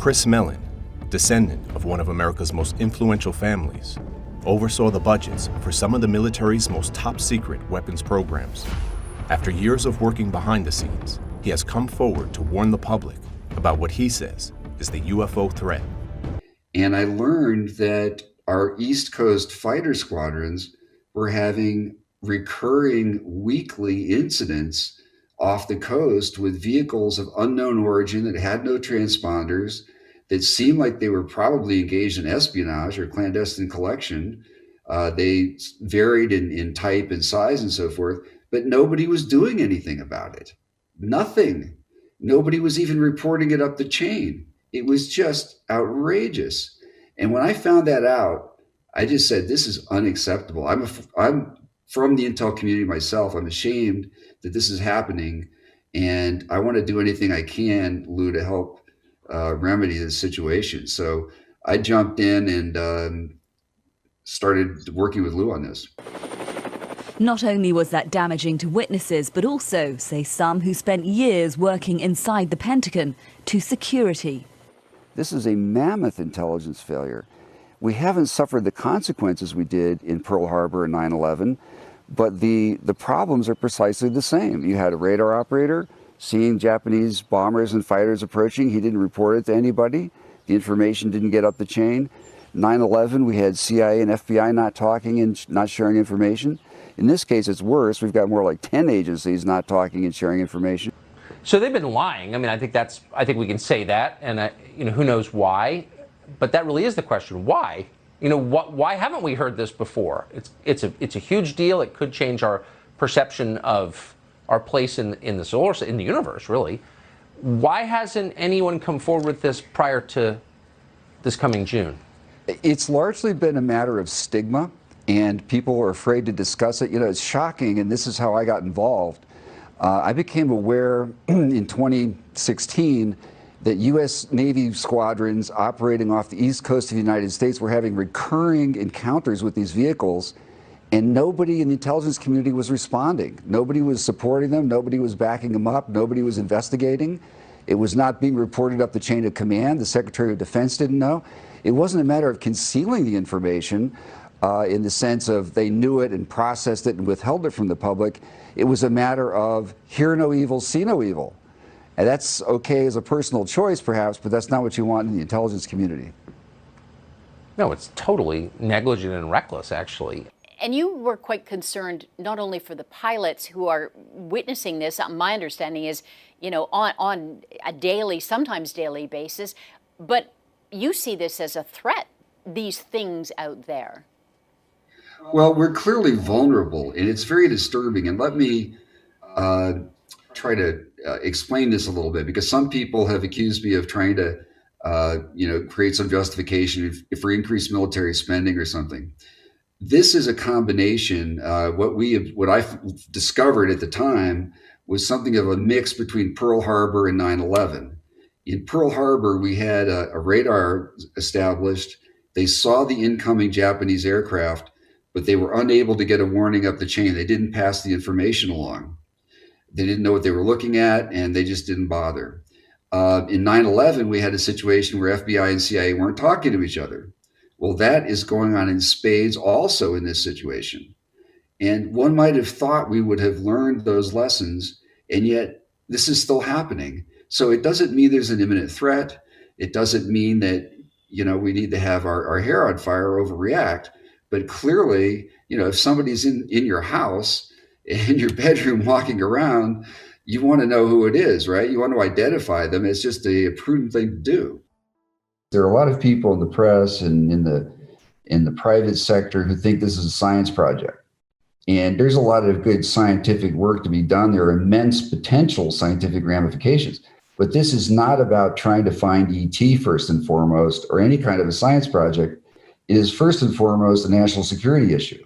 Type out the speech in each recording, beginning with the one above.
Chris Mellon, descendant of one of America's most influential families, oversaw the budgets for some of the military's most top-secret weapons programs. After years of working behind the scenes, he has come forward to warn the public about what he says is the UFO threat. And I learned that our East Coast fighter squadrons were having recurring weekly incidents off the coast with vehicles of unknown origin that had no transponders, that seemed like they were probably engaged in espionage or clandestine collection. They varied in type and size and so forth, but nobody was doing anything about it. Nothing. Nobody was even reporting it up the chain. It was just outrageous. And when I found that out, I just said, this is unacceptable. I'm from the intel community myself. I'm ashamed that this is happening. And I want to do anything I can, Lue, to help remedy this situation. So I jumped in and started working with Lue on this. Not only was that damaging to witnesses, but also, say some, who spent years working inside the Pentagon, to security. This is a mammoth intelligence failure. We haven't suffered the consequences we did in Pearl Harbor and 9/11, but the problems are precisely the same. You had a radar operator seeing Japanese bombers and fighters approaching. He didn't report it to anybody. The information didn't get up the chain. 9/11, we had CIA and FBI not talking and not sharing information. In this case, it's worse. We've got more like 10 agencies not talking and sharing information. So they've been lying. I mean, I think we can say that, and who knows why, but that really is the question. Why? Why haven't we heard this before? It's a huge deal. It could change our perception of our place in the universe, really. Why hasn't anyone come forward with this prior to this coming June? It's largely been a matter of stigma, and people are afraid to discuss it. It's shocking, and this is how I got involved. I became aware in 2016 that U.S. Navy squadrons operating off the East Coast of the United States were having recurring encounters with these vehicles, and nobody in the intelligence community was responding. Nobody was supporting them. Nobody was backing them up. Nobody was investigating. It was not being reported up the chain of command. The Secretary of Defense didn't know. It wasn't a matter of concealing the information in the sense of they knew it and processed it and withheld it from the public. It was a matter of hear no evil, see no evil. And that's okay as a personal choice, perhaps, but that's not what you want in the intelligence community. No, it's totally negligent and reckless, actually. And you were quite concerned not only for the pilots who are witnessing this, my understanding is, on a daily, sometimes daily basis, but you see this as a threat, these things out there. Well, we're clearly vulnerable, and it's very disturbing. And let me try to explain this a little bit, because some people have accused me of trying to, create some justification for increased military spending or something. This is a combination. What I discovered at the time was something of a mix between Pearl Harbor and 9/11. In Pearl Harbor, we had a radar established. They saw the incoming Japanese aircraft, but they were unable to get a warning up the chain. They didn't pass the information along. They didn't know what they were looking at, and they just didn't bother. In 9/11, we had a situation where FBI and CIA weren't talking to each other. Well, that is going on in spades also in this situation. And one might have thought we would have learned those lessons, and yet this is still happening. So it doesn't mean there's an imminent threat. It doesn't mean that, we need to have our hair on fire, overreact. But clearly, if somebody's in your house, in your bedroom walking around, you want to know who it is, right? You want to identify them. It's just a prudent thing to do. There are a lot of people in the press and in the private sector who think this is a science project. And there's a lot of good scientific work to be done. There are immense potential scientific ramifications. But this is not about trying to find ET first and foremost, or any kind of a science project. It is first and foremost a national security issue.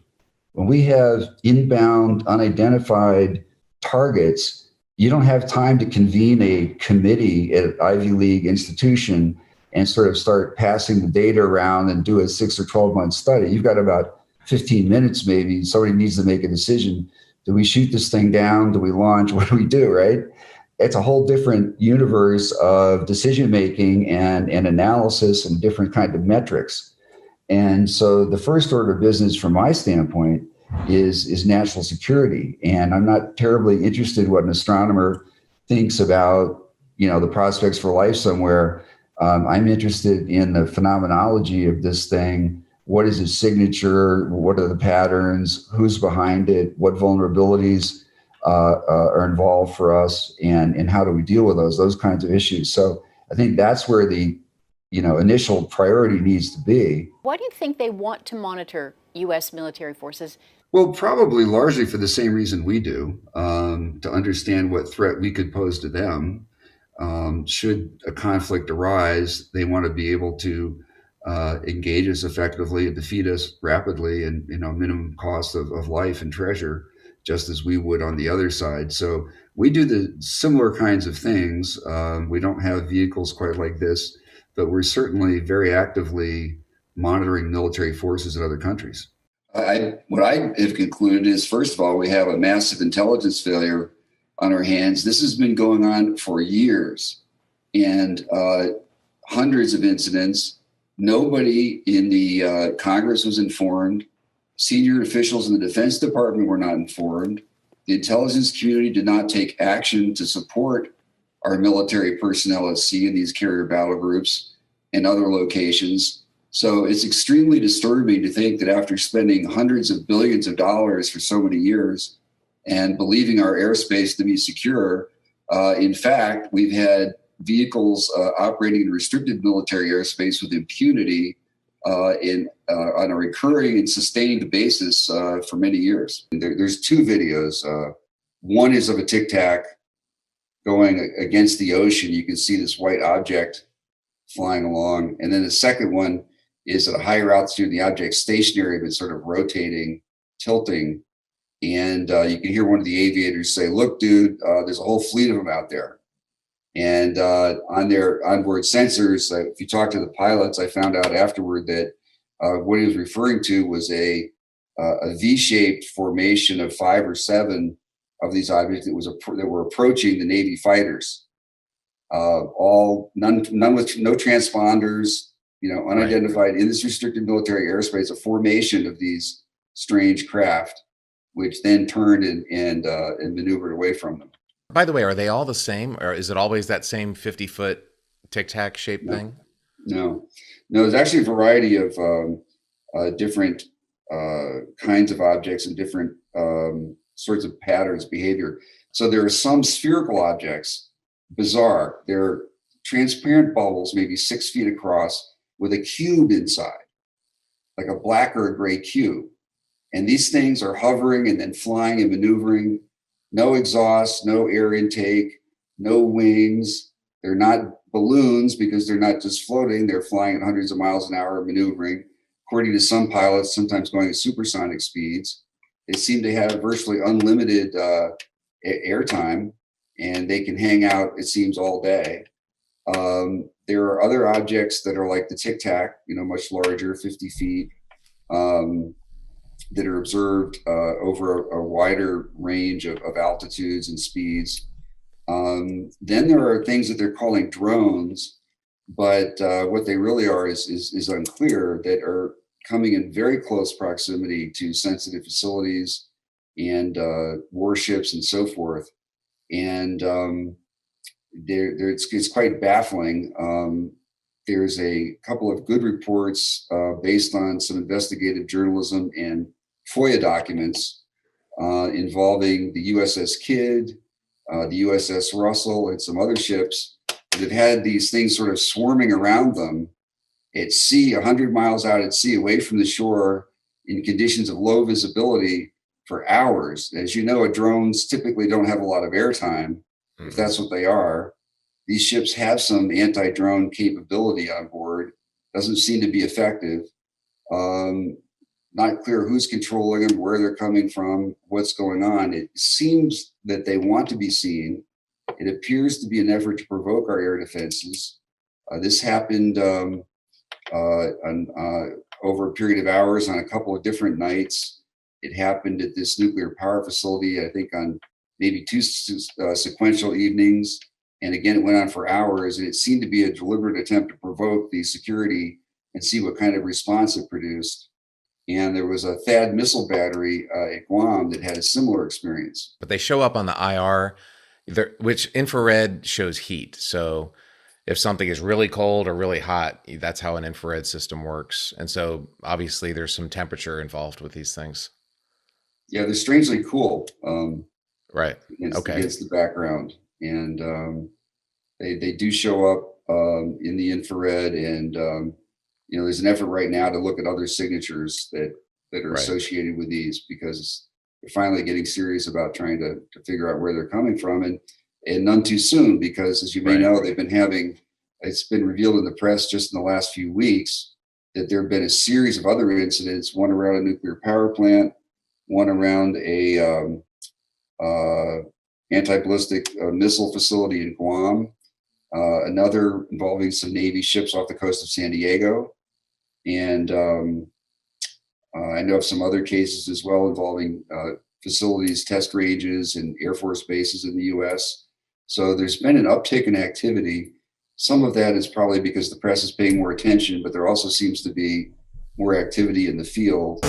When we have inbound, unidentified targets, you don't have time to convene a committee at an Ivy League institution and sort of start passing the data around and do a 6 or 12-month study. You've got about 15 minutes maybe. Somebody needs to make a decision. Do we shoot this thing down? Do we launch? What do we do, right? it's a whole different universe of decision making and analysis and different kind of metrics. And so the first order of business from my standpoint is national security. And I'm not terribly interested what an astronomer thinks about, the prospects for life somewhere. I'm interested in the phenomenology of this thing. What is its signature? What are the patterns? Who's behind it? What vulnerabilities are involved for us? And how do we deal with those kinds of issues? So I think that's where the initial priority needs to be. Why do you think they want to monitor U.S. military forces? Well, probably largely for the same reason we do, to understand what threat we could pose to them. Should a conflict arise, they want to be able to engage us effectively and defeat us rapidly and minimum cost of life and treasure, just as we would on the other side. So we do the similar kinds of things. We don't have vehicles quite like this, but we're certainly very actively monitoring military forces in other countries. What I have concluded is, first of all, we have a massive intelligence failure on our hands. This has been going on for years, and hundreds of incidents. Nobody in the Congress was informed. Senior officials in the Defense Department were not informed. The intelligence community did not take action to support our military personnel at sea in these carrier battle groups and other locations. So it's extremely disturbing to think that after spending hundreds of billions of dollars for so many years and believing our airspace to be secure, in fact, we've had vehicles operating in restricted military airspace with impunity on a recurring and sustained basis for many years. There's two videos. One is of a Tic Tac going against the ocean. You can see this white object flying along. And then the second one is at a higher altitude, the object stationary, but sort of rotating, tilting. And you can hear one of the aviators say, "Look, dude, there's a whole fleet of them out there." And on their onboard sensors, if you talk to the pilots, I found out afterward that what he was referring to was a V-shaped formation of 5 or 7 of these objects that were approaching the Navy fighters. None with no transponders, unidentified in this restricted military airspace, a formation of these strange craft, which then turned and maneuvered away from them. By the way, are they all the same, or is it always that same 50-foot Tic Tac shaped thing? No, there's actually a variety of different kinds of objects and different sorts of patterns, behavior. So there are some spherical objects, bizarre. They're transparent bubbles, maybe 6 feet across, with a cube inside, like a black or a gray cube. And these things are hovering and then flying and maneuvering. No exhaust, no air intake, no wings. They're not balloons because they're not just floating. They're flying at hundreds of miles an hour, maneuvering. According to some pilots, sometimes going at supersonic speeds. They seem to have virtually unlimited airtime, and they can hang out, it seems, all day. There are other objects that are like the Tic Tac, much larger, 50 feet, that are observed over a wider range of altitudes and speeds. Then there are things that they're calling drones, but what they really are is unclear, that are coming in very close proximity to sensitive facilities and warships and so forth. And it's quite baffling. There's a couple of good reports based on some investigative journalism and FOIA documents involving the USS Kidd, the USS Russell, and some other ships that have had these things sort of swarming around them at sea, 100 miles out at sea, away from the shore, in conditions of low visibility for hours. As you know, drones typically don't have a lot of airtime, if that's what they are. These ships have some anti-drone capability on board. Doesn't seem to be effective. Not clear who's controlling them, where they're coming from, what's going on. It seems that they want to be seen. It appears to be an effort to provoke our air defenses. This happened over a period of hours on a couple of different nights. It happened at this nuclear power facility, I think on maybe two sequential evenings. And again, it went on for hours, and it seemed to be a deliberate attempt to provoke the security and see what kind of response it produced. And there was a THAAD missile battery at Guam that had a similar experience. But they show up on the IR, which infrared shows heat. So if something is really cold or really hot, that's how an infrared system works. And so obviously there's some temperature involved with these things. Yeah, they're strangely cool. Right. Against the background. And they do show up in the infrared. And, there's an effort right now to look at other signatures that are associated with these, because they're finally getting serious about trying to figure out where they're coming from. And none too soon, because as you may know, it's been revealed in the press just in the last few weeks that there have been a series of other incidents, one around a nuclear power plant, one around a anti-ballistic missile facility in Guam, another involving some Navy ships off the coast of San Diego. And I know of some other cases as well involving facilities, test ranges, and Air Force bases in the U.S. So there's been an uptick in activity. Some of that is probably because the press is paying more attention, but there also seems to be more activity in the field.